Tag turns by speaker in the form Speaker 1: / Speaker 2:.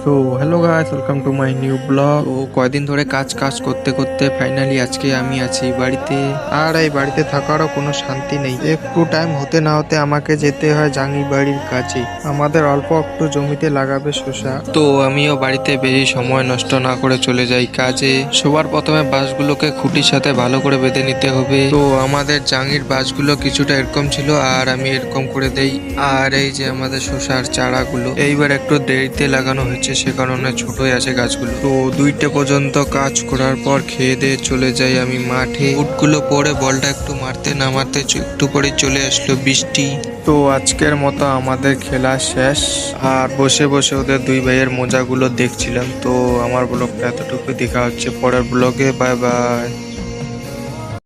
Speaker 1: তো hello guys, welcome to my new blog. ও কয়দিন ধরে কাজ করতে করতে ফাইনালি আজকে আমি আছি বাড়িতে। আর এই বাড়িতে থাকারও কোনো শান্তি নেই। একটু টাইম হতে না হতে আমাকে যেতে হয় জাঙ্গি বাড়ির কাছে। আমাদের অল্প একটু জমিতে লাগাবে শসা। তো আমিও বাড়িতে বেশি সময় নষ্ট না করে চলে যাই কাজে। সবার প্রথমে বাঁশগুলোকে খুঁটির সাথে ভালো করে বেঁধে নিতে হবে। তো আমাদের জাঙ্গির বাঁশগুলো কিছুটা এরকম ছিল আর আমি এরকম করে দেই। আর এই যে আমাদের শসার চারাগুলো এইবার একটু দেরিতে লাগানো হয়েছে, সে কারণে ছোটই আছে গাছগুলো। তো 2টা পর্যন্ত কাজ করার পর খেয়ে দিয়ে চলে যাই আমি মাঠে। বুটগুলো পরে বলটা একটু মারতে না মারতে একটু পরে চলে আসলো বৃষ্টি। তো আজকের মতো আমাদের খেলা শেষ। আর বসে বসে ওদের দুই ভাইয়ের মোজাগুলো দেখছিলাম। তো আমার ব্লগটা এতটুকু দেখা হচ্ছে পরের ব্লগে। Bye bye.